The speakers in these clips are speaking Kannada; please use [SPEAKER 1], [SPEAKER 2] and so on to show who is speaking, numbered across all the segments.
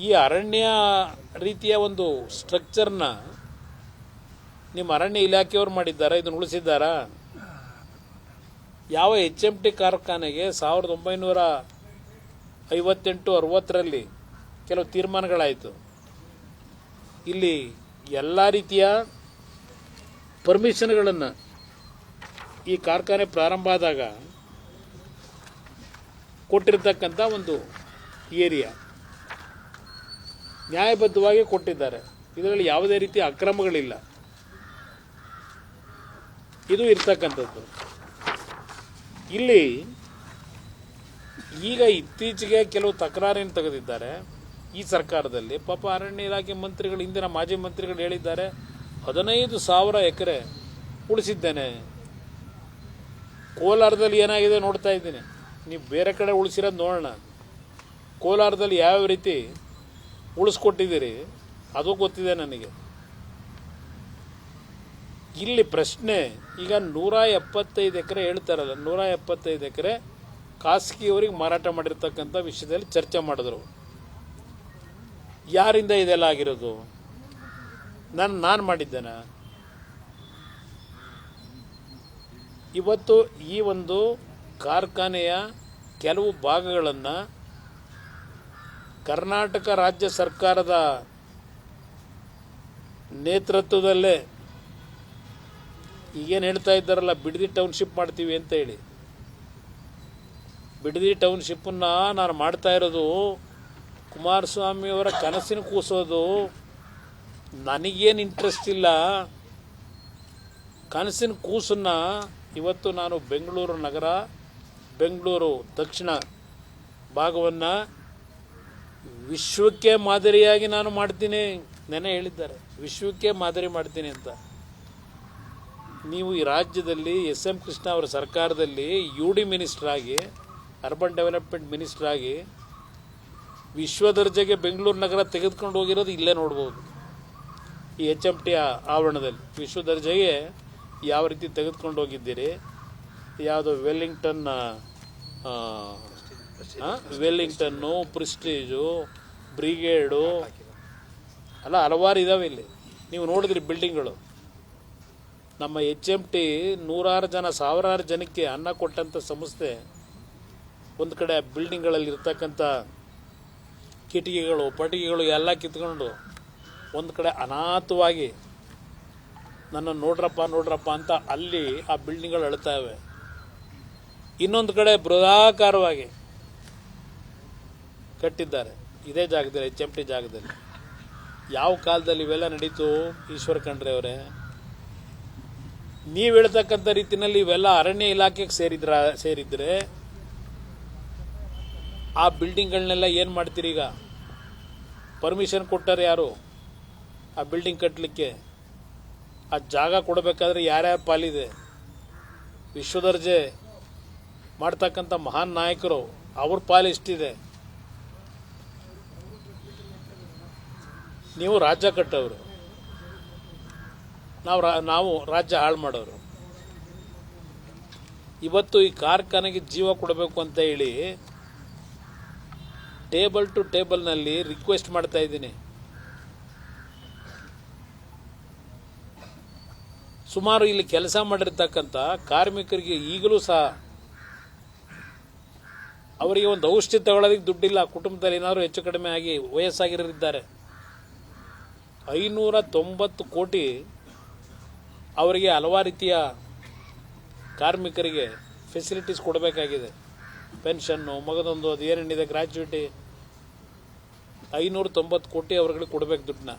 [SPEAKER 1] ಈ ಅರಣ್ಯ ರೀತಿಯ ಒಂದು ಸ್ಟ್ರಕ್ಚರ್ನ ನಿಮ್ಮ ಅರಣ್ಯ ಇಲಾಖೆಯವರು ಮಾಡಿದ್ದಾರಾ? ಇದನ್ನು ಉಳಿಸಿದ್ದಾರಾ? ಯಾವ HMT ಕಾರ್ಖಾನೆಗೆ 1958-60ರಲ್ಲಿ ಕೆಲವು ತೀರ್ಮಾನಗಳಾಯಿತು. ಇಲ್ಲಿ ಎಲ್ಲ ರೀತಿಯ ಪರ್ಮಿಷನ್ಗಳನ್ನು ಈ ಕಾರ್ಖಾನೆ ಪ್ರಾರಂಭ ಆದಾಗ ಕೊಟ್ಟಿರ್ತಕ್ಕಂಥ ಒಂದು ಏರಿಯಾ ನ್ಯಾಯಬದ್ಧವಾಗಿ ಕೊಟ್ಟಿದ್ದಾರೆ. ಇದರಲ್ಲಿ ಯಾವುದೇ ರೀತಿಯ ಅಕ್ರಮಗಳಿಲ್ಲ. ಇದು ಇರ್ತಕ್ಕಂಥದ್ದು. ಇಲ್ಲಿ ಈಗ ಇತ್ತೀಚೆಗೆ ಕೆಲವು ತಕರಾರೇನು ತೆಗೆದಿದ್ದಾರೆ ಈ ಸರ್ಕಾರದಲ್ಲಿ. ಪಾಪ ಅರಣ್ಯ ಇಲಾಖೆ ಮಂತ್ರಿಗಳು, ಹಿಂದಿನ ಮಾಜಿ ಮಂತ್ರಿಗಳು ಹೇಳಿದ್ದಾರೆ 15,000 ಎಕರೆ ಉಳಿಸಿದ್ದೇನೆ. ಕೋಲಾರದಲ್ಲಿ ಏನಾಗಿದೆ ನೋಡ್ತಾ ಇದ್ದೀನಿ. ನೀವು ಬೇರೆ ಕಡೆ ಉಳಿಸಿರೋದು ನೋಡೋಣ. ಕೋಲಾರದಲ್ಲಿ ಯಾವ ರೀತಿ ಉಳಿಸ್ಕೊಟ್ಟಿದ್ದೀರಿ ಅದು ಗೊತ್ತಿದೆ ನನಗೆ. ಇಲ್ಲಿ ಪ್ರಶ್ನೆ, ಈಗ 175 ಎಕರೆ ಹೇಳ್ತಾರಲ್ಲ, 175 ಎಕರೆ ಖಾಸಗಿಯವರಿಗೆ ಮಾರಾಟ ಮಾಡಿರ್ತಕ್ಕಂಥ ವಿಷಯದಲ್ಲಿ ಚರ್ಚೆ ಮಾಡಿದ್ರು. ಯಾರಿಂದ ಇದೆಲ್ಲ ಆಗಿರೋದು? ನಾನು ಮಾಡಿದ್ದೇನೆ? ಇವತ್ತು ಈ ಒಂದು ಕಾರ್ಖಾನೆಯ ಕೆಲವು ಭಾಗಗಳನ್ನು ಕರ್ನಾಟಕ ರಾಜ್ಯ ಸರ್ಕಾರದ ನೇತೃತ್ವದಲ್ಲೇ ಈಗೇನು ಹೇಳ್ತಾ ಇದ್ದಾರಲ್ಲ, ಬಿಡದಿ ಟೌನ್ಶಿಪ್ ಮಾಡ್ತೀವಿ ಅಂತ ಹೇಳಿ. ಬಿಡದಿ ಟೌನ್ಶಿಪ್ಪನ್ನು ನಾನು ಮಾಡ್ತಾ ಇರೋದು ಕುಮಾರಸ್ವಾಮಿಯವರ ಕನಸಿನ ಕೂಸೋದು. ನನಗೇನು ಇಂಟ್ರೆಸ್ಟ್ ಇಲ್ಲ. ಕನಸಿನ ಕೂಸನ್ನು ಇವತ್ತು ನಾನು ಬೆಂಗಳೂರು ನಗರ, ಬೆಂಗಳೂರು ದಕ್ಷಿಣ ಭಾಗವನ್ನು ವಿಶ್ವಕ್ಕೆ ಮಾದರಿಯಾಗಿ ನಾನು ಮಾಡ್ತೀನಿ. ನೆನೆ ಹೇಳಿದ್ದಾರೆ ವಿಶ್ವಕ್ಕೆ ಮಾದರಿ ಮಾಡ್ತೀನಿ ಅಂತ. ನೀವು ಈ ರಾಜ್ಯದಲ್ಲಿ SM ಕೃಷ್ಣ ಅವರ ಸರ್ಕಾರದಲ್ಲಿ UD ಮಿನಿಸ್ಟರ್ ಆಗಿ, ಅರ್ಬನ್ ಡೆವಲಪ್ಮೆಂಟ್ ಮಿನಿಸ್ಟರ್ ಆಗಿ ವಿಶ್ವ ದರ್ಜೆಗೆ ಬೆಂಗಳೂರು ನಗರ ತೆಗೆದುಕೊಂಡು ಹೋಗಿರೋದು ಇಲ್ಲೇ ನೋಡ್ಬೋದು. ಈ HMT ಆವರಣದಲ್ಲಿ ವಿಶ್ವ ದರ್ಜೆಗೆ ಯಾವ ರೀತಿ ತೆಗೆದುಕೊಂಡು ಹೋಗಿದ್ದೀರಿ. ಯಾವುದೋ ವೆಲ್ಲಿಂಗ್ಟನ್ನು, ಪ್ರೆಸ್ಟೀಜು, ಬ್ರಿಗೇಡು ಅಲ್ಲ, ಹಲವಾರು ಇದ್ದಾವೆ ಇಲ್ಲಿ. ನೀವು ನೋಡಿದ್ರಿ ಬಿಲ್ಡಿಂಗ್ಗಳು. ನಮ್ಮ HMT 100 ಜನ, 1000 ಜನಕ್ಕೆ ಅನ್ನ ಕೊಟ್ಟಂಥ ಸಂಸ್ಥೆ. ಒಂದು ಕಡೆ ಬಿಲ್ಡಿಂಗ್ಗಳಲ್ಲಿ ಇರ್ತಕ್ಕಂಥ ಕಿಟಕಿಗಳು, ಪಟಿಕೆಗಳು ಎಲ್ಲ ಕಿತ್ಕೊಂಡು ಒಂದು ಕಡೆ ಅನಾಥವಾಗಿ ನನ್ನ ನೋಡ್ರಪ್ಪ ಅಂತ ಅಲ್ಲಿ ಆ ಬಿಲ್ಡಿಂಗ್ಗಳು ಅಳ್ತಾವೆ. ಇನ್ನೊಂದು ಕಡೆ ಬೃಹದಾಕಾರವಾಗಿ ಕಟ್ಟಿದ್ದಾರೆ ಇದೇ ಜಾಗದಲ್ಲಿ, HMT ಜಾಗದಲ್ಲಿ. ಯಾವ ಕಾಲದಲ್ಲಿ ಇವೆಲ್ಲ ನಡೀತು ಈಶ್ವರ ಖಂಡ್ರೆ ಅವರೇ? ನೀವು ಹೇಳ್ತಕ್ಕಂಥ ರೀತಿಯಲ್ಲಿ ಇವೆಲ್ಲ ಅರಣ್ಯ ಇಲಾಖೆಗೆ ಸೇರಿದ್ರೆ ಆ ಬಿಲ್ಡಿಂಗ್ಗಳನ್ನೆಲ್ಲ ಏನು ಮಾಡ್ತೀರಿ? ಈಗ ಪರ್ಮಿಷನ್ ಕೊಟ್ಟರೆ ಯಾರು ಆ ಬಿಲ್ಡಿಂಗ್ ಕಟ್ಟಲಿಕ್ಕೆ? ಆ ಜಾಗ ಕೊಡಬೇಕಾದ್ರೆ ಯಾರ್ಯಾರ ಪಾಲಿದೆ? ವಿಶ್ವದರ್ಜೆ ಮಾಡ್ತಕ್ಕಂಥ ಮಹಾನ್ ನಾಯಕರು, ಅವ್ರ ಪಾಲು ಎಷ್ಟಿದೆ? ನೀವು ರಾಜ್ಯ ಕಟ್ಟೋರು, ನಾವು ರಾಜ್ಯ ಹಾಳು ಮಾಡೋರು. ಇವತ್ತು ಈ ಕಾರ್ಖಾನೆಗೆ ಜೀವ ಕೊಡಬೇಕು ಅಂತ ಹೇಳಿ ಟೇಬಲ್ ಟು ಟೇಬಲ್ನಲ್ಲಿ ರಿಕ್ವೆಸ್ಟ್ ಮಾಡ್ತಾ ಇದ್ದೀನಿ. ಸುಮಾರು ಇಲ್ಲಿ ಕೆಲಸ ಮಾಡಿರ್ತಕ್ಕಂಥ ಕಾರ್ಮಿಕರಿಗೆ ಈಗಲೂ ಸಹ ಅವರಿಗೆ ಒಂದು ಔಷಧಿ ತಗೊಳ್ಳೋದಕ್ಕೆ ದುಡ್ಡಿಲ್ಲ. ಕುಟುಂಬದಲ್ಲಿ ಏನಾದರೂ ಹೆಚ್ಚು ಕಡಿಮೆ ಆಗಿ ವಯಸ್ಸಾಗಿರಿದ್ದಾರೆ. 590 ಕೋಟಿ ಅವರಿಗೆ ಹಲವಾರು ರೀತಿಯ ಕಾರ್ಮಿಕರಿಗೆ ಫೆಸಿಲಿಟೀಸ್ ಕೊಡಬೇಕಾಗಿದೆ. ಪೆನ್ಷನ್ನು, ಮಗದೊಂದು, ಅದು ಏನೇನಿದೆ, ಗ್ರ್ಯಾಚ್ಯುಟಿ, 590 ಕೋಟಿ ಅವರುಗಳಿಗೆ ಕೊಡಬೇಕು ದುಡ್ಡನ್ನ.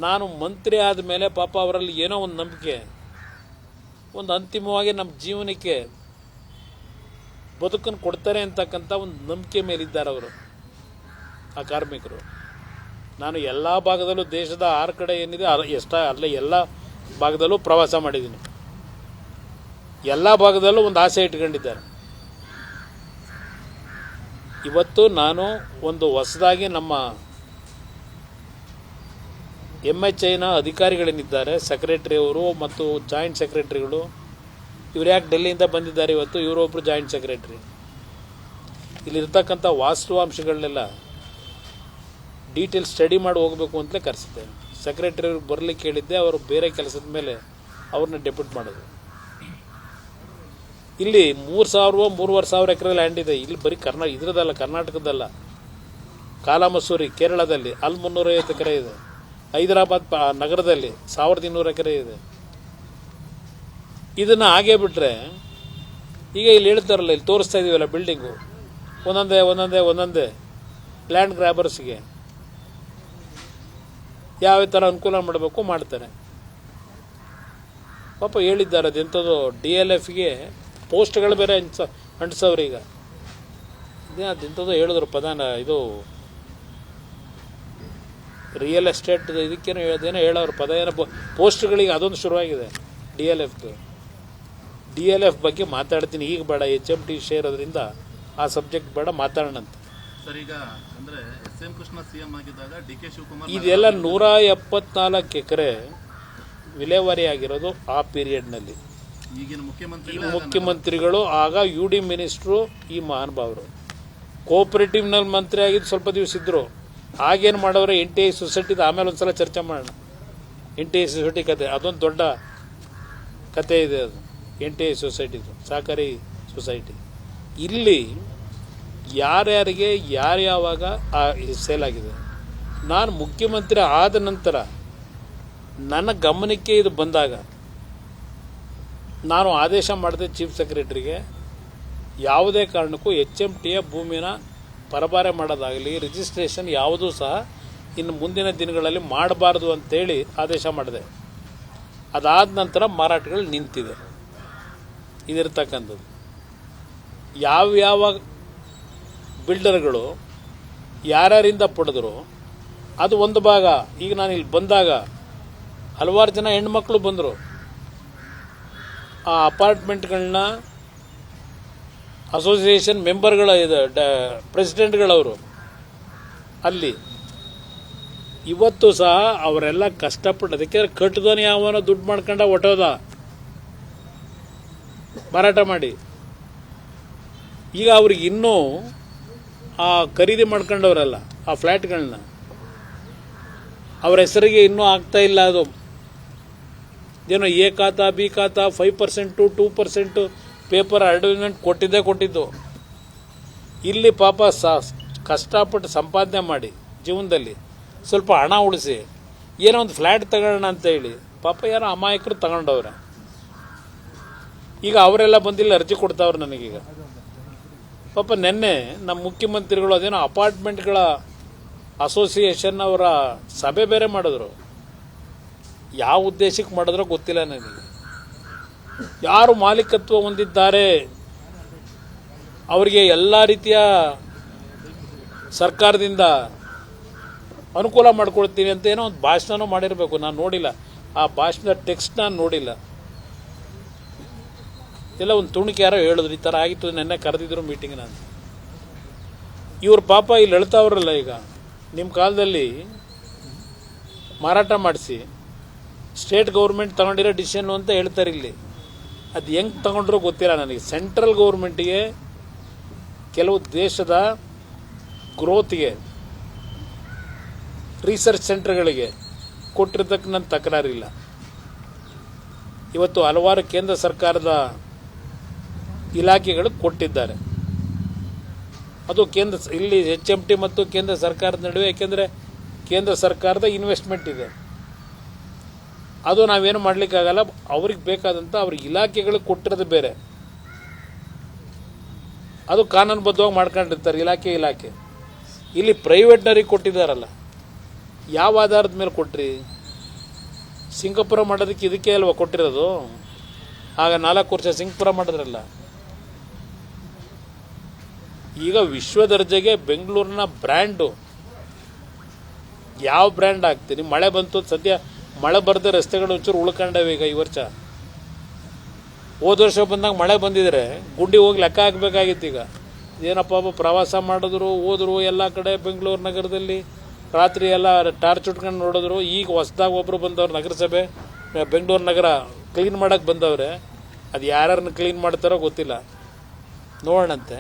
[SPEAKER 1] ನಾನು ಮಂತ್ರಿ ಆದಮೇಲೆ ಪಾಪ ಅವರಲ್ಲಿ ಏನೋ ಒಂದು ನಂಬಿಕೆ, ಒಂದು ಅಂತಿಮವಾಗಿ ನಮ್ಮ ಜೀವನಕ್ಕೆ ಬದುಕನ್ನು ಕೊಡ್ತಾರೆ ಅಂತಕ್ಕಂಥ ಒಂದು ನಂಬಿಕೆ ಮೇಲಿದ್ದಾರೆ ಅವರು, ಆ ಕಾರ್ಮಿಕರು. ನಾನು ಎಲ್ಲ ಭಾಗದಲ್ಲೂ, ದೇಶದ 6 ಕಡೆ ಏನಿದೆ ಅಲ್ಲ ಎಲ್ಲ ಭಾಗದಲ್ಲೂ ಪ್ರವಾಸ ಮಾಡಿದ್ದೀನಿ. ಎಲ್ಲ ಭಾಗದಲ್ಲೂ ಒಂದು ಆಸೆ ಇಟ್ಕೊಂಡಿದ್ದಾರೆ. ಇವತ್ತು ನಾನು ಒಂದು ಹೊಸದಾಗಿ ನಮ್ಮ MHIನ ಅಧಿಕಾರಿಗಳೇನಿದ್ದಾರೆ, ಸೆಕ್ರೆಟರಿ ಅವರು ಮತ್ತು ಜಾಯಿಂಟ್ ಸೆಕ್ರೆಟರಿಗಳು, ಇವ್ರು ಯಾಕೆ ಡೆಲ್ಲಿಯಿಂದ ಬಂದಿದ್ದಾರೆ ಇವತ್ತು? ಇವರೊಬ್ಬರು ಜಾಯಿಂಟ್ ಸೆಕ್ರೆಟರಿ. ಇಲ್ಲಿರ್ತಕ್ಕಂಥ ವಾಸ್ತವಾಂಶಗಳನ್ನೆಲ್ಲ ಡೀಟೇಲ್ ಸ್ಟಡಿ ಮಾಡಿ ಹೋಗಬೇಕು ಅಂತಲೇ ಕರೆಸಿದ್ದೆ. ಸೆಕ್ರೆಟರಿ ಬರಲಿಕ್ಕೆ ಹೇಳಿದ್ದೆ, ಅವರು ಬೇರೆ ಕೆಲಸದ ಮೇಲೆ ಅವ್ರನ್ನ ಡೆಪ್ಯೂಟ್ ಮಾಡೋದು. ಇಲ್ಲಿ 3,000-3,500 ಎಕರೆ ಲ್ಯಾಂಡ್ ಇದೆ. ಇಲ್ಲಿ ಬರೀ ಇದ್ರದಲ್ಲ, ಕರ್ನಾಟಕದಲ್ಲ, ಕಾಲಾಮಸೂರಿ ಕೇರಳದಲ್ಲಿ ಅಲ್ಲಿ 350 ಎಕರೆ ಇದೆ. ಹೈದರಾಬಾದ್ ನಗರದಲ್ಲಿ 1,200 ಎಕರೆ ಇದೆ. ಇದನ್ನು ಹಾಗೇ ಬಿಟ್ಟರೆ ಈಗ ಇಲ್ಲಿ ಹೇಳ್ತಾರಲ್ಲ, ಇಲ್ಲಿ ತೋರಿಸ್ತಾ ಇದೀವಲ್ಲ ಬಿಲ್ಡಿಂಗು, ಒಂದೊಂದೇ ಲ್ಯಾಂಡ್ ಗ್ರ್ಯಾಬರ್ಸ್ಗೆ ಯಾವ ಥರ ಅನುಕೂಲ ಮಾಡಬೇಕು ಮಾಡ್ತಾರೆ. ಪಾಪ ಹೇಳಿದ್ದಾರೆ, ಅದೆಂಥದ್ದು DLFಗೆ ಪೋಸ್ಟ್ಗಳು ಬೇರೆ ಅಂಟಿಸವ್ರು. ಈಗ ಅದೆಂಥದ್ದು ಹೇಳಿದ್ರು ಪದಾನ, ಇದು ರಿಯಲ್ ಎಸ್ಟೇಟ್ ಇದಕ್ಕೇನೋ ಹೇಳೋರು ಪದ, ಏನೋ ಪೋಸ್ಟ್ಗಳಿಗೆ ಅದೊಂದು ಶುರುವಾಗಿದೆ DLF ಬಗ್ಗೆ ಮಾತಾಡ್ತೀನಿ. ಈಗ ಬೇಡ, HMT ಶೇರ್ ಅದರಿಂದ ಆ ಸಬ್ಜೆಕ್ಟ್ ಬೇಡ, ಮಾತಾಡೋಣ ಅಂತ.
[SPEAKER 2] ಸರ್, ಈಗ ಅಂದ್ರೆ SM ಕೃಷ್ಣ CM ಆಗಿದ್ದಾಗ DK ಶಿವಕುಮಾರ್
[SPEAKER 1] ಇದೆಲ್ಲ 174 ಎಕರೆ ವಿಲೇವಾರಿ ಆಗಿರೋದು ಆ ಪೀರಿಯಡ್ನಲ್ಲಿ.
[SPEAKER 2] ಈಗಿನ
[SPEAKER 1] ಮುಖ್ಯಮಂತ್ರಿಗಳು ಆಗ UD ಮಿನಿಸ್ಟ್ರು ಈ ಮಹಾನುಭಾವರು. ಕೋಆಪರೇಟಿವ್ನಲ್ಲಿ ಮಂತ್ರಿ ಆಗಿದ್ದು ಸ್ವಲ್ಪ ದಿವಸ ಇದ್ದರು. ಆಗೇನು ಮಾಡೋರು, NTI ಸೊಸೈಟಿದು ಆಮೇಲೆ ಒಂದ್ಸಲ ಚರ್ಚೆ ಮಾಡೋಣ. NTI ಸೊಸೈಟಿ ಕತೆ ಅದೊಂದು ದೊಡ್ಡ ಕತೆ ಇದೆ. ಅದು NTI ಸೊಸೈಟಿದು, ಸಹಕಾರಿ ಸೊಸೈಟಿ. ಇಲ್ಲಿ ಯಾರ್ಯಾರಿಗೆ ಯಾರ್ಯಾವಾಗ ಸೇಲ್ ಆಗಿದೆ. ನಾನು ಮುಖ್ಯಮಂತ್ರಿ ಆದ ನಂತರ ನನ್ನ ಗಮನಕ್ಕೆ ಇದು ಬಂದಾಗ ನಾನು ಆದೇಶ ಮಾಡಿದೆ ಚೀಫ್ ಸೆಕ್ರೆಟರಿಗೆ, ಯಾವುದೇ ಕಾರಣಕ್ಕೂ HMTಯ ಭೂಮಿನ ಪರಭಾರೆ ಮಾಡೋದಾಗಲಿ, ರಿಜಿಸ್ಟ್ರೇಷನ್ ಯಾವುದೂ ಸಹ ಇನ್ನು ಮುಂದಿನ ದಿನಗಳಲ್ಲಿ ಮಾಡಬಾರ್ದು ಅಂತೇಳಿ ಆದೇಶ ಮಾಡಿದೆ. ಅದಾದ ನಂತರ ಮಾರಾಟಗಳು ನಿಂತಿದೆ. ಇದಿರ್ತಕ್ಕಂಥದ್ದು ಯಾವ ಬಿಲ್ಡರ್ಗಳು ಯಾರ್ಯಾರಿಂದ ಪಡೆದ್ರು ಅದು ಒಂದು ಭಾಗ. ಈಗ ನಾನು ಇಲ್ಲಿ ಬಂದಾಗ ಹಲವಾರು ಜನ ಹೆಣ್ಮಕ್ಳು ಬಂದರು. ಆ ಅಪಾರ್ಟ್ಮೆಂಟ್ಗಳನ್ನ ಅಸೋಸಿಯೇಷನ್ ಮೆಂಬರ್ಗಳ ಪ್ರೆಸಿಡೆಂಟ್ಗಳವರು ಅಲ್ಲಿ ಇವತ್ತು ಸಹ ಅವರೆಲ್ಲ ಕಷ್ಟಪಟ್ಟು, ಅದಕ್ಕೆ ಕಟ್ಟಿದೋನು ಯಾವನೋ ದುಡ್ಡು ಮಾಡ್ಕೊಂಡ ಹೊಟ್ಟೋದ ಮಾರಾಟ ಮಾಡಿ. ಈಗ ಅವ್ರಿಗೆ ಇನ್ನೂ ಆ ಖರೀದಿ ಮಾಡ್ಕೊಂಡವರಲ್ಲ ಆ ಫ್ಲ್ಯಾಟ್ಗಳನ್ನ, ಅವ್ರ ಹೆಸರಿಗೆ ಇನ್ನೂ ಆಗ್ತಾ ಇಲ್ಲ. ಅದು ಏನೋ A ಖಾತಾ B ಖಾತಾ 5% 2% ಪೇಪರ್ ಅಡ್ವರ್ಟೈಸ್ಮೆಂಟ್ ಕೊಟ್ಟಿದ್ದು. ಇಲ್ಲಿ ಪಾಪ ಕಷ್ಟಪಟ್ಟು ಸಂಪಾದನೆ ಮಾಡಿ ಜೀವನದಲ್ಲಿ ಸ್ವಲ್ಪ ಹಣ ಉಳಿಸಿ ಏನೋ ಒಂದು ಫ್ಲ್ಯಾಟ್ ತಗೊಳ್ಳೋಣ ಅಂತ ಹೇಳಿ ಪಾಪ ಯಾರೋ ಅಮಾಯಕರು ತಗೊಂಡವ್ರೆ. ಈಗ ಅವರೆಲ್ಲ ಬಂದಿಲ್ಲ, ಅರ್ಜಿ ಕೊಡ್ತಾವ್ರೆ ನನಗೀಗ. ಪಾಪ ನೆನ್ನೆ ನಮ್ಮ ಮುಖ್ಯಮಂತ್ರಿಗಳು ಅದೇನೋ ಅಪಾರ್ಟ್ಮೆಂಟ್ಗಳ ಅಸೋಸಿಯೇಷನ್ ಅವರ ಸಭೆ ಬೇರೆ ಮಾಡಿದ್ರು. ಯಾವ ಉದ್ದೇಶಕ್ಕೆ ಮಾಡಿದ್ರೋ ಗೊತ್ತಿಲ್ಲ ನನಗೆ. ಯಾರು ಮಾಲೀಕತ್ವ ಹೊಂದಿದ್ದಾರೆ ಅವರಿಗೆ ಎಲ್ಲ ರೀತಿಯ ಸರ್ಕಾರದಿಂದ ಅನುಕೂಲ ಮಾಡಿಕೊಡ್ತೀನಿ ಅಂತ ಏನೋ ಒಂದು ಭಾಷಣನೂ ಮಾಡಿರಬೇಕು. ನಾನು ನೋಡಿಲ್ಲ ಆ ಭಾಷಣದ ಟೆಕ್ಸ್ಟ್, ನಾನು ನೋಡಿಲ್ಲ. ಎಲ್ಲ ಒಂದು ತುಣುಕಿ ಯಾರೋ ಹೇಳಿದ್ರು, ಈ ಥರ ಆಗಿತ್ತು, ನೆನ್ನೆ ಕರೆದಿದ್ರು ಮೀಟಿಂಗ್. ನಾನು ಇವ್ರ ಪಾಪ ಇಲ್ಲಿ ಹೇಳ್ತಾವ್ರಲ್ಲ, ಈಗ ನಿಮ್ಮ ಕಾಲದಲ್ಲಿ ಮಾರಾಟ ಮಾಡಿಸಿ ಸ್ಟೇಟ್ ಗೌರ್ಮೆಂಟ್ ತಗೊಂಡಿರೋ ಡಿಸಿಷನ್ ಅಂತ ಹೇಳ್ತಾರೆ. ಇಲ್ಲಿ ಅದು ಹೆಂಗೆ ತಗೊಂಡ್ರೂ ಗೊತ್ತಿಲ್ಲ ನನಗೆ. ಸೆಂಟ್ರಲ್ ಗೌರ್ಮೆಂಟಿಗೆ ಕೆಲವು ದೇಶದ ಗ್ರೋತ್ಗೆ ರಿಸರ್ಚ್ ಸೆಂಟರ್ಗಳಿಗೆ ಕೊಟ್ಟಿರೋದಕ್ಕೆ ನನ್ನ ತಕರಾರಿಲ್ಲ. ಇವತ್ತು ಹಲವಾರು ಕೇಂದ್ರ ಸರ್ಕಾರದ ಇಲಾಖೆಗಳು ಕೊಟ್ಟಿದ್ದಾರೆ. ಅದು ಇಲ್ಲಿ HMT ಮತ್ತು ಕೇಂದ್ರ ಸರ್ಕಾರದ ನಡುವೆ, ಯಾಕೆಂದರೆ ಕೇಂದ್ರ ಸರ್ಕಾರದ ಇನ್ವೆಸ್ಟ್ಮೆಂಟ್ ಇದೆ. ಅದು ನಾವೇನು ಮಾಡಲಿಕ್ಕಾಗಲ್ಲ. ಅವ್ರಿಗೆ ಬೇಕಾದಂಥ ಅವ್ರ ಇಲಾಖೆಗಳಿಗೆ ಕೊಟ್ಟಿರೋದು ಬೇರೆ, ಅದು ಕಾನೂನುಬದ್ಧವಾಗಿ ಮಾಡ್ಕೊಂಡಿರ್ತಾರೆ ಇಲಾಖೆ. ಇಲ್ಲಿ ಪ್ರೈವೇಟ್ನರಿಗೆ ಕೊಟ್ಟಿದ್ದಾರಲ್ಲ, ಯಾವ ಆಧಾರದ ಮೇಲೆ ಕೊಟ್ರಿ? ಸಿಂಗಾಪುರ ಮಾಡೋದಕ್ಕೆ ಇದಕ್ಕೆ ಅಲ್ವಾ ಕೊಟ್ಟಿರೋದು? ಆಗ 4 ವರ್ಷ ಸಿಂಗಾಪುರ ಮಾಡಿದ್ರಲ್ಲ. ಈಗ ವಿಶ್ವ ದರ್ಜೆಗೆ ಬೆಂಗಳೂರಿನ ಬ್ರ್ಯಾಂಡು, ಯಾವ ಬ್ರ್ಯಾಂಡ್ ಹಾಕ್ತೀನಿ? ಮಳೆ ಬಂತು, ಸದ್ಯ ಮಳೆ ಬರದೆ ರಸ್ತೆಗಳು ಒಂಚೂರು ಉಳ್ಕೊಂಡವೆ. ಈಗ ಈ ವರ್ಷ, ಹೋದ ವರ್ಷ ಬಂದಾಗ ಮಳೆ ಬಂದಿದ್ರೆ ಗುಂಡಿ ಹೋಗಿ ಲೆಕ್ಕ ಹಾಕಬೇಕಾಗಿತ್ತು. ಈಗ ಏನಪ್ಪ ಪ್ರವಾಸ ಮಾಡಿದ್ರು, ಹೋದ್ರು ಎಲ್ಲ ಕಡೆ ಬೆಂಗಳೂರು ನಗರದಲ್ಲಿ, ರಾತ್ರಿ ಎಲ್ಲ ಟಾರ್ಚ್ ಉಟ್ಕೊಂಡು ನೋಡಿದ್ರು. ಈಗ ಹೊಸದಾಗಿ ಒಬ್ಬರು ಬಂದವ್ರು, ನಗರಸಭೆ ಬೆಂಗಳೂರು ನಗರ ಕ್ಲೀನ್ ಮಾಡೋಕ್ಕೆ ಬಂದವ್ರೆ. ಅದು ಯಾರನ್ನ ಕ್ಲೀನ್ ಮಾಡ್ತಾರೋ ಗೊತ್ತಿಲ್ಲ, ನೋಡೋಣಂತೆ.